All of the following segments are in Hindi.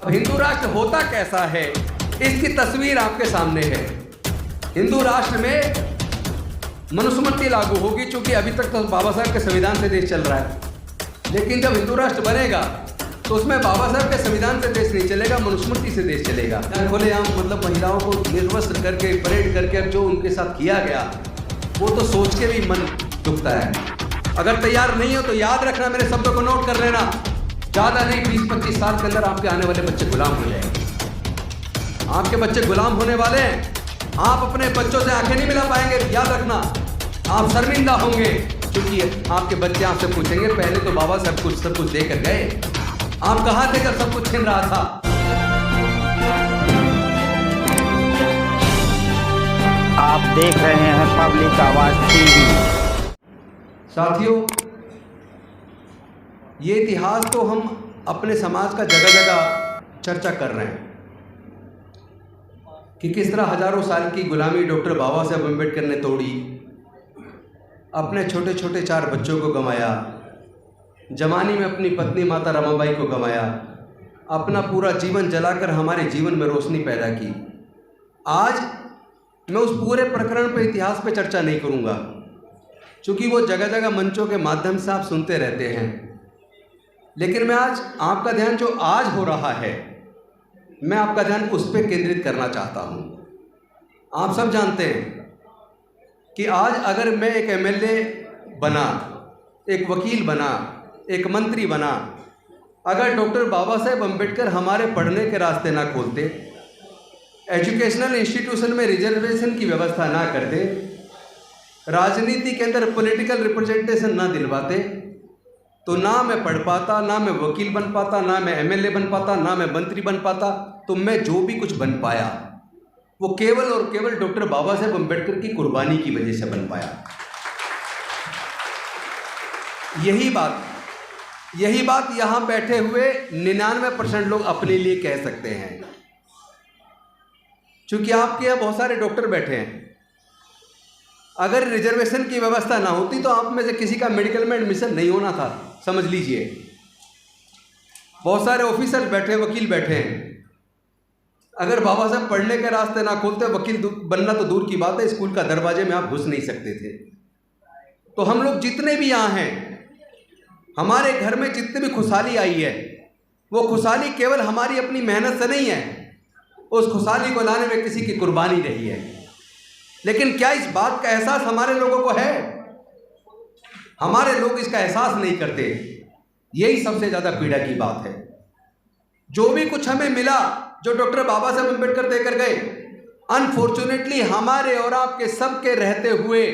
हिंदू राष्ट्र होता कैसा है इसकी तस्वीर आपके सामने है। हिंदू राष्ट्र में मनुस्मृति लागू होगी, क्योंकि अभी तक तो बाबा साहब के संविधान से देश चल रहा है, लेकिन जब हिंदू राष्ट्र बनेगा तो उसमें बाबा साहब के संविधान से देश नहीं चलेगा, मनुस्मृति से देश चलेगा। खुलेआम मतलब महिलाओं को निर्वस्त्र करके परेड करके जो उनके साथ किया गया वो तो सोच के भी मन दुखता है। अगर तैयार नहीं हो तो याद रखना, मेरे शब्दों को नोट कर लेना, ज़्यादा नहीं 20-25 साल के अंदर आपके आने वाले बच्चे गुलाम हो जाएंगे। आपके बच्चे गुलाम होने वाले हैं। आप अपने बच्चों से आंखें नहीं मिला पाएंगे, याद रखना। आप शर्मिंदा होंगे, क्योंकि आपके बच्चे आपसे पूछेंगे पहले तो बाबा सब कुछ देकर गए, आप कहाँ थे जब सब कुछ छिन रहा था। आप देख रहे हैं पब्लिक आवाज टीवी। साथियों, ये इतिहास तो हम अपने समाज का जगह जगह चर्चा कर रहे हैं कि किस तरह हजारों साल की गुलामी डॉक्टर बाबा साहब अम्बेडकर ने तोड़ी, अपने छोटे छोटे 4 बच्चों को गंवाया, जवानी में अपनी पत्नी माता रमाबाई को गंवाया, अपना पूरा जीवन जलाकर हमारे जीवन में रोशनी पैदा की। आज मैं उस पूरे प्रकरण पर इतिहास पे चर्चा नहीं करूँगा, क्योंकि वो जगह जगह मंचों के माध्यम से आप सुनते रहते हैं, लेकिन मैं आज आपका ध्यान जो आज हो रहा है, मैं आपका ध्यान उस पर केंद्रित करना चाहता हूँ। आप सब जानते हैं कि आज अगर मैं एक एमएलए बना, एक वकील बना, एक मंत्री बना, अगर डॉक्टर बाबा साहेब अम्बेडकर हमारे पढ़ने के रास्ते ना खोलते, एजुकेशनल इंस्टीट्यूशन में रिजर्वेशन की व्यवस्था ना करते, राजनीति के अंदर पॉलिटिकल रिप्रेजेंटेशन ना दिलवाते, तो ना मैं पढ़ पाता, ना मैं वकील बन पाता, ना मैं एमएलए बन पाता, ना मैं मंत्री बन पाता। तो मैं जो भी कुछ बन पाया वो केवल और केवल डॉक्टर बाबा साहेब अम्बेडकर की कुर्बानी की वजह से बन पाया। यही बात यहाँ बैठे हुए 99% लोग अपने लिए कह सकते हैं, क्योंकि आपके यहाँ बहुत सारे डॉक्टर बैठे हैं। अगर रिजर्वेशन की व्यवस्था ना होती तो आप में से किसी का मेडिकल में एडमिशन नहीं होना था, समझ लीजिए। बहुत सारे ऑफिसर बैठे, वकील बैठे हैं। अगर बाबा साहब पढ़ने के रास्ते ना खोलते, वकील बनना तो दूर की बात है, स्कूल का दरवाजे में आप घुस नहीं सकते थे। तो हम लोग जितने भी यहाँ हैं, हमारे घर में जितने भी खुशहाली आई है, वो खुशहाली केवल हमारी अपनी मेहनत से नहीं है, उस खुशहाली को लाने में किसी की कुर्बानी रही है। लेकिन क्या इस बात का एहसास हमारे लोगों को है? हमारे लोग इसका एहसास नहीं करते। यही सबसे ज़्यादा पीड़ा की बात है। जो भी कुछ हमें मिला, जो डॉक्टर बाबा साहब अम्बेडकर देकर गए, अनफॉर्चुनेटली हमारे और आपके सबके रहते हुए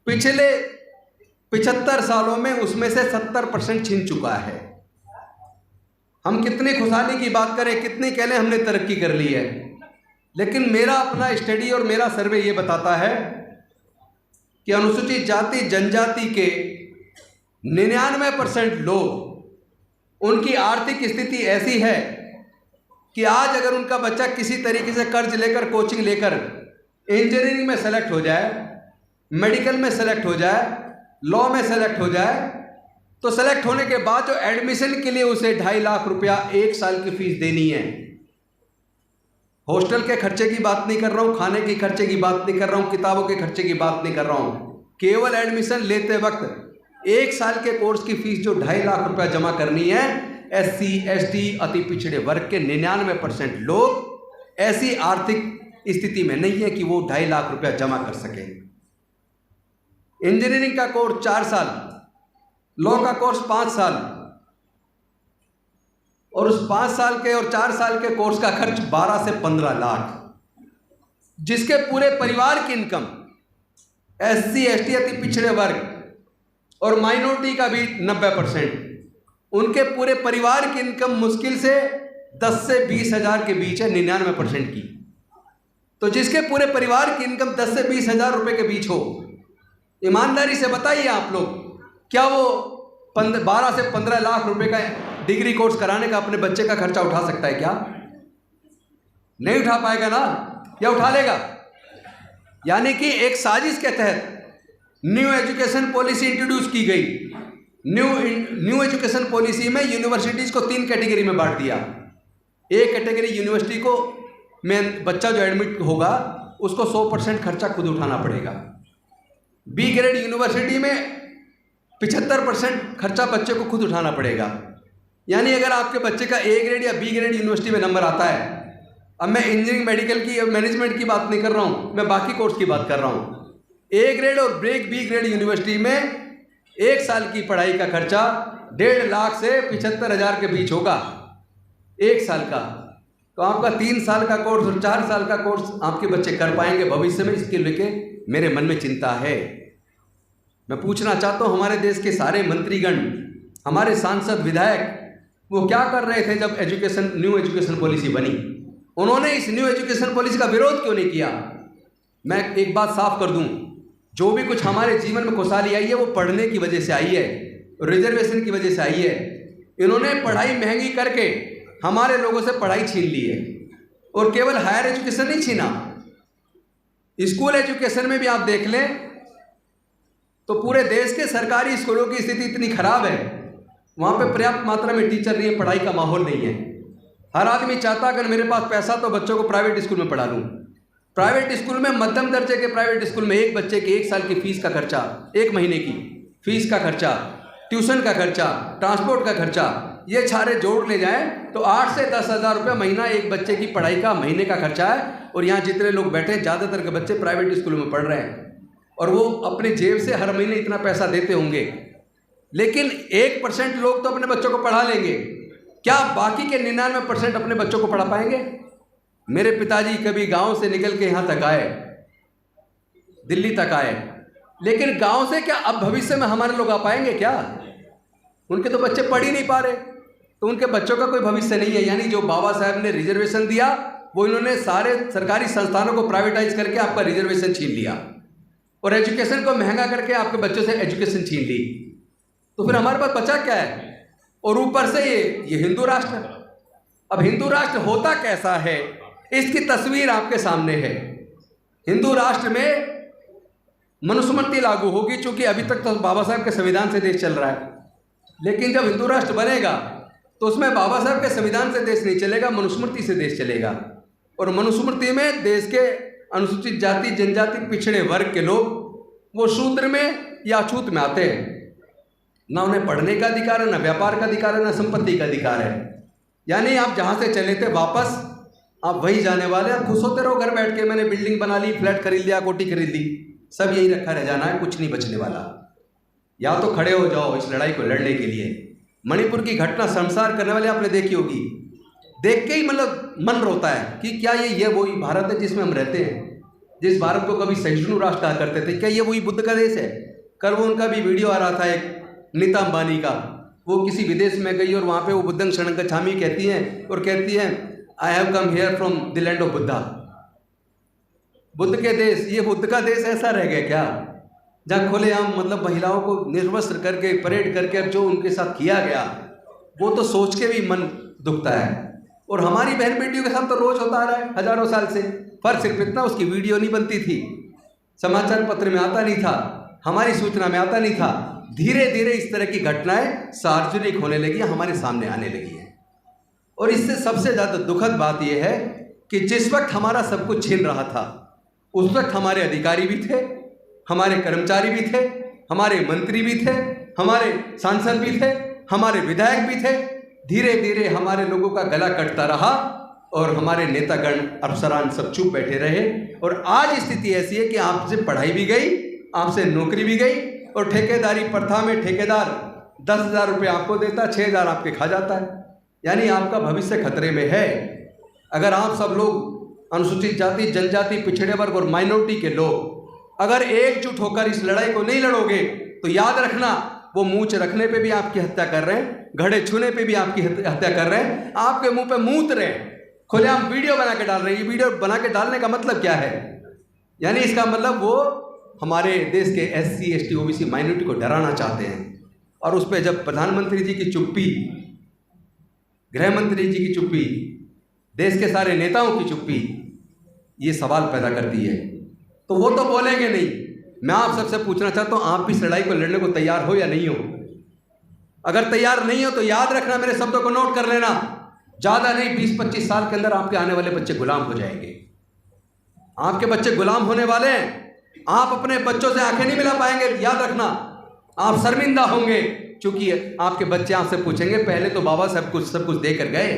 पिछले 75 सालों में उसमें से 70% छिन चुका है। हम कितनी खुशहाली की बात करें, कितनी कह लें हमने तरक्की कर ली है, लेकिन मेरा अपना स्टडी और मेरा सर्वे ये बताता है कि अनुसूचित जाति जनजाति के 99% लोग, उनकी आर्थिक स्थिति ऐसी है कि आज अगर उनका बच्चा किसी तरीके से कर्ज लेकर, कोचिंग लेकर इंजीनियरिंग में सेलेक्ट हो जाए, मेडिकल में सेलेक्ट हो जाए, लॉ में सेलेक्ट हो जाए, तो सेलेक्ट होने के बाद जो एडमिशन के लिए उसे 2.5 लाख रुपया 1 साल की फीस देनी है। हॉस्टल के खर्चे की बात नहीं कर रहा हूँ, खाने के खर्चे की बात नहीं कर रहा हूँ, किताबों के खर्चे की बात नहीं कर रहा हूँ। केवल एडमिशन लेते वक्त 1 साल के कोर्स की फीस जो 2.5 लाख रुपया जमा करनी है, SC ST अति पिछड़े वर्ग के 99% लोग ऐसी आर्थिक स्थिति में नहीं है कि वो 2.5 लाख रुपया जमा कर सकें। इंजीनियरिंग का कोर्स 4 साल, लॉ का कोर्स 5 साल, और उस 5 साल के और 4 साल के कोर्स का खर्च 12 से 15 लाख, जिसके पूरे परिवार की इनकम SC ST अति पिछड़े वर्ग और माइनॉरिटी का भी 90%, उनके पूरे परिवार की इनकम मुश्किल से 10 से 20 हज़ार के बीच है, 99% की। तो जिसके पूरे परिवार की इनकम 10 से 20 हज़ार रुपये के बीच हो, ईमानदारी से बताइए आप लोग, क्या वो 12 से 15 लाख रुपए का डिग्री कोर्स कराने का अपने बच्चे का खर्चा उठा सकता है? क्या नहीं उठा पाएगा ना, या उठा लेगा? यानी कि एक साजिश के तहत न्यू एजुकेशन पॉलिसी इंट्रोड्यूस की गई। न्यू एजुकेशन पॉलिसी में यूनिवर्सिटीज़ को 3 कैटेगरी में बांट दिया। ए कैटेगरी यूनिवर्सिटी को में बच्चा जो एडमिट होगा उसको 100% खर्चा खुद उठाना पड़ेगा। बी ग्रेड यूनिवर्सिटी में 75% खर्चा बच्चे को खुद उठाना पड़ेगा। यानी अगर आपके बच्चे का ए ग्रेड या बी ग्रेड यूनिवर्सिटी में नंबर आता है, अब मैं इंजीनियरिंग, मेडिकल की या मैनेजमेंट की बात नहीं कर रहा हूँ, मैं बाकी कोर्स की बात कर रहा हूँ। ए ग्रेड और बी ग्रेड यूनिवर्सिटी में 1 साल की पढ़ाई का खर्चा 1.5 लाख से 75,000 के बीच होगा 1 साल का। तो आपका 3 साल का कोर्स और 4 साल का कोर्स आपके बच्चे कर पाएंगे भविष्य में, इसके लेके मेरे मन में चिंता है। मैं पूछना चाहता हूँ, हमारे देश के सारे मंत्रीगण, हमारे सांसद, विधायक, वो क्या कर रहे थे जब न्यू एजुकेशन पॉलिसी बनी? उन्होंने इस न्यू एजुकेशन पॉलिसी का विरोध क्यों नहीं किया? मैं एक बात साफ कर दूं, जो भी कुछ हमारे जीवन में खुशहाली आई है वो पढ़ने की वजह से आई है, रिजर्वेशन की वजह से आई है। इन्होंने पढ़ाई महंगी करके हमारे लोगों से पढ़ाई छीन ली है, और केवल हायर एजुकेशन नहीं छीना, स्कूल एजुकेशन में भी आप देख लें तो पूरे देश के सरकारी स्कूलों की स्थिति इतनी खराब है, वहाँ पे पर्याप्त मात्रा में टीचर नहीं है, पढ़ाई का माहौल नहीं है। हर आदमी चाहता अगर मेरे पास पैसा तो बच्चों को प्राइवेट स्कूल में पढ़ा लूँ। प्राइवेट स्कूल में, मध्यम दर्जे के प्राइवेट स्कूल में एक बच्चे के 1 साल की फीस का खर्चा, 1 महीने की फीस का खर्चा, ट्यूशन का खर्चा, ट्रांसपोर्ट का खर्चा, ये सारे जोड़ ले जाएं तो 8 से 10,000 रुपये महीना एक बच्चे की पढ़ाई का महीने का खर्चा है। और यहाँ जितने लोग बैठे हैं, ज़्यादातर के बच्चे प्राइवेट स्कूलों में पढ़ रहे हैं और वो अपने जेब से हर महीने इतना पैसा देते होंगे। लेकिन 1% लोग तो अपने बच्चों को पढ़ा लेंगे, क्या बाकी के 99% अपने बच्चों को पढ़ा पाएंगे? मेरे पिताजी कभी गांव से निकल के यहाँ तक आए, दिल्ली तक आए, लेकिन गांव से क्या अब भविष्य में हमारे लोग आ पाएंगे क्या? उनके तो बच्चे पढ़ ही नहीं पा रहे, तो उनके बच्चों का कोई भविष्य नहीं है। यानी जो बाबा साहब ने रिजर्वेशन दिया वो इन्होंने सारे सरकारी संस्थानों को प्राइवेटाइज करके आपका रिजर्वेशन छीन लिया और एजुकेशन को महंगा करके आपके बच्चों से एजुकेशन छीन ली। तो फिर हमारे पास बचा क्या है? और ऊपर से ये हिंदू राष्ट्र। अब हिंदू राष्ट्र होता कैसा है इसकी तस्वीर आपके सामने है। हिंदू राष्ट्र में मनुस्मृति लागू होगी, चूंकि अभी तक तो बाबा साहब के संविधान से देश चल रहा है, लेकिन जब हिंदू राष्ट्र बनेगा तो उसमें बाबा साहब के संविधान से देश नहीं चलेगा, मनुस्मृति से देश चलेगा। और मनुस्मृति में देश के अनुसूचित जाति, जनजाति, पिछड़े वर्ग के लोग वो शूद्र में या अछूत में आते हैं। ना उन्हें पढ़ने का अधिकार है, ना व्यापार का अधिकार है, ना संपत्ति का अधिकार है। यानी आप जहाँ से चले थे वापस आप वही जाने वाले। आप खुश होते रहो घर बैठ के, मैंने बिल्डिंग बना ली, फ्लैट खरीद लिया, कोठी खरीद ली, सब यही रखा रह जाना है, कुछ नहीं बचने वाला। या तो खड़े हो जाओ इस लड़ाई को लड़ने के लिए। मणिपुर की घटना शर्मसार करने वाले आपने देखी होगी, देख के ही मतलब मन रोता है कि क्या ये वही भारत है जिसमें हम रहते हैं, जिस भारत को कभी सहिष्णु राष्ट्र कहा करते थे? क्या ये वही बुद्ध का देश है? कल वो उनका भी वीडियो आ रहा था, एक नीता अंबानी का, वो किसी विदेश में गई और वहाँ पे वो बुद्धं शरणं गच्छामि कहती हैं और कहती हैं I have come here from the land of Buddha. Buddha के देश, ये बुद्ध का देश ऐसा रह गया क्या जहाँ खुलेआम मतलब महिलाओं को निर्वस्त्र करके परेड करके जो उनके साथ किया गया वो तो सोच के भी मन दुखता है। और हमारी बहन बेटियों के साथ तो रोज होता आ रहा है हजारों साल से। पर सिर्फ इतना, उसकी वीडियो नहीं बनती थी, समाचार पत्र में आता नहीं था, हमारी सूचना में आता नहीं था। धीरे धीरे इस तरह की घटनाएं सार्वजनिक होने लगी, हमारे सामने आने लगी है। और इससे सबसे ज़्यादा दुखद बात यह है कि जिस वक्त हमारा सब कुछ छीन रहा था उस वक्त हमारे अधिकारी भी थे, हमारे कर्मचारी भी थे, हमारे मंत्री भी थे, हमारे सांसद भी थे, हमारे विधायक भी थे। धीरे धीरे हमारे लोगों का गला कटता रहा और हमारे नेतागण, अफसरान सब चुप बैठे रहे। और आज स्थिति ऐसी है कि आपसे पढ़ाई भी गई, आपसे नौकरी भी गई, और ठेकेदारी प्रथा में ठेकेदार 10,000 रुपये आपको देता, 6,000 आपके खा जाता है। यानी आपका भविष्य खतरे में है। अगर आप सब लोग अनुसूचित जाति, जनजाति, पिछड़े वर्ग और माइनॉरिटी के लोग अगर एकजुट होकर इस लड़ाई को नहीं लड़ोगे तो याद रखना, वो मूंछ रखने पे भी आपकी हत्या कर रहे हैं, घड़े छूने पे भी आपकी हत्या कर रहे हैं, आपके मुंह पे मूत रहे हैं, खुलेआम वीडियो बना के डाल रहे हैं। ये वीडियो बना के डालने का मतलब क्या है? यानी इसका मतलब वो हमारे देश के SC, ST, OBC माइनॉरिटी को डराना चाहते हैं। और उस पर जब प्रधानमंत्री जी की चुप्पी, गृह मंत्री जी की चुप्पी, देश के सारे नेताओं की चुप्पी ये सवाल पैदा करती है, तो वो तो बोलेंगे नहीं। मैं आप सबसे पूछना चाहता हूँ, आप भी इस लड़ाई को लड़ने को तैयार हो या नहीं हो? अगर तैयार नहीं हो तो याद रखना, मेरे शब्दों को नोट कर लेना, ज़्यादा नहीं, 20-25 साल के अंदर आपके आने वाले बच्चे गुलाम हो जाएंगे। आपके बच्चे गुलाम होने वाले हैं। आप अपने बच्चों से आंखें नहीं मिला पाएंगे, याद रखना। आप शर्मिंदा होंगे, क्योंकि आपके बच्चे आपसे पूछेंगे पहले तो बाबा सब कुछ दे कर गए,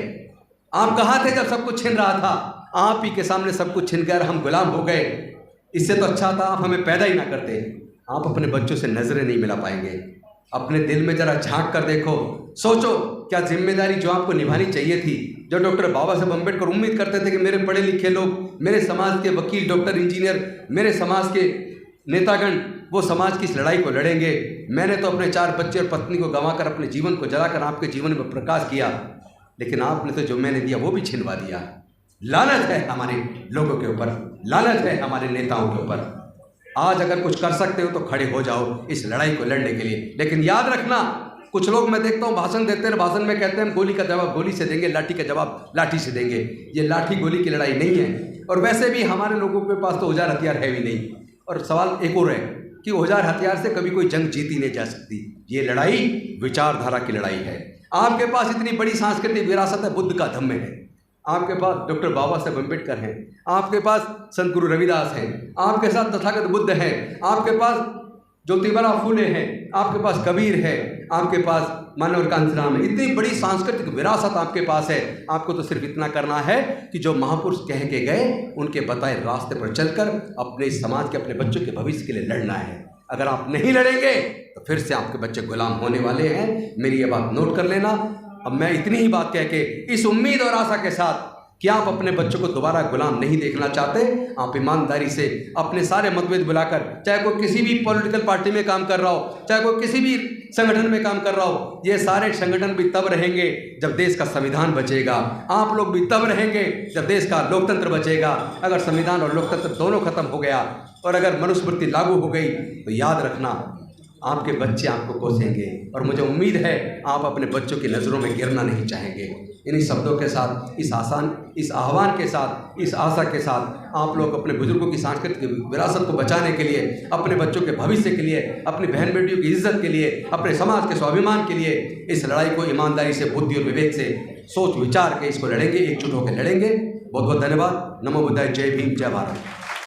आप कहाँ थे जब सब कुछ छिन रहा था? आप ही के सामने सब कुछ छिन कर हम गुलाम हो गए। इससे तो अच्छा था आप हमें पैदा ही ना करते। आप अपने बच्चों से नजरें नहीं मिला पाएंगे। अपने दिल में जरा झांक कर देखो, सोचो क्या जिम्मेदारी जो आपको निभानी चाहिए थी, जो डॉक्टर बाबा साहब अम्बेडकर उम्मीद करते थे कि मेरे पढ़े लिखे लोग, मेरे समाज के वकील, डॉक्टर, इंजीनियर, मेरे समाज के नेतागण वो समाज की इस लड़ाई को लड़ेंगे। मैंने तो अपने 4 बच्चे और पत्नी को गंवाकर अपने जीवन को जलाकर आपके जीवन में प्रकाश किया, लेकिन आपने तो जो मैंने दिया वो भी छिनवा दिया। लानत है हमारे लोगों के ऊपर, लानत है हमारे नेताओं के ऊपर। आज अगर कुछ कर सकते हो तो खड़े हो जाओ इस लड़ाई को लड़ने के लिए। लेकिन याद रखना, कुछ लोग मैं देखता हूँ भाषण देते हैं, भाषण में कहते हैं हम गोली का जवाब गोली से देंगे, लाठी का जवाब लाठी से देंगे। ये लाठी गोली की लड़ाई नहीं है, और वैसे भी हमारे लोगों के पास तो औजार हथियार है भी नहीं। और सवाल एक और है कि औजार हथियार से कभी कोई जंग जीती नहीं जा सकती। ये लड़ाई विचारधारा की लड़ाई है। आपके पास इतनी बड़ी सांस्कृतिक विरासत है, बुद्ध का धम्म है, आपके पास डॉक्टर बाबा साहब अम्बेडकर हैं, आपके पास संत गुरु रविदास हैं, आपके साथ तथागत बुद्ध हैं, आपके पास ज्योतिबा फूले हैं, आपके पास कबीर है, आपके पास मानव कांतिराम है। इतनी बड़ी सांस्कृतिक विरासत आपके पास है। आपको तो सिर्फ इतना करना है कि जो महापुरुष कह के गए उनके बताए रास्ते पर चलकर अपने समाज के, अपने बच्चों के भविष्य के लिए लड़ना है। अगर आप नहीं लड़ेंगे तो फिर से आपके बच्चे गुलाम होने वाले हैं। मेरी ये बात नोट कर लेना। अब मैं इतनी ही बात कह के इस उम्मीद और आशा के साथ कि आप अपने बच्चों को दोबारा गुलाम नहीं देखना चाहते, आप ईमानदारी से अपने सारे मतभेद बुलाकर, चाहे कोई किसी भी पॉलिटिकल पार्टी में काम कर रहा हो, चाहे कोई किसी भी संगठन में काम कर रहा हो, ये सारे संगठन भी तब रहेंगे जब देश का संविधान बचेगा। आप लोग भी तब रहेंगे जब देश का लोकतंत्र बचेगा। अगर संविधान और लोकतंत्र दोनों खत्म हो गया और अगर मनुस्मृति लागू हो गई तो याद रखना आपके बच्चे आपको कोसेंगे, और मुझे उम्मीद है आप अपने बच्चों की नज़रों में गिरना नहीं चाहेंगे। इन्हीं शब्दों के साथ, इस आह्वान के साथ, इस आशा के साथ आप लोग अपने बुजुर्गों की सांस्कृतिक विरासत को बचाने के लिए, अपने बच्चों के भविष्य के लिए, अपनी बहन बेटियों की इज्जत के लिए, अपने समाज के स्वाभिमान के लिए इस लड़ाई को ईमानदारी से, बुद्धि और विवेक से सोच विचार के इसको लड़ेंगे, एकजुट होकर लड़ेंगे। बहुत बहुत धन्यवाद। नमो बुद्धाय। जय भीम, जय भारत।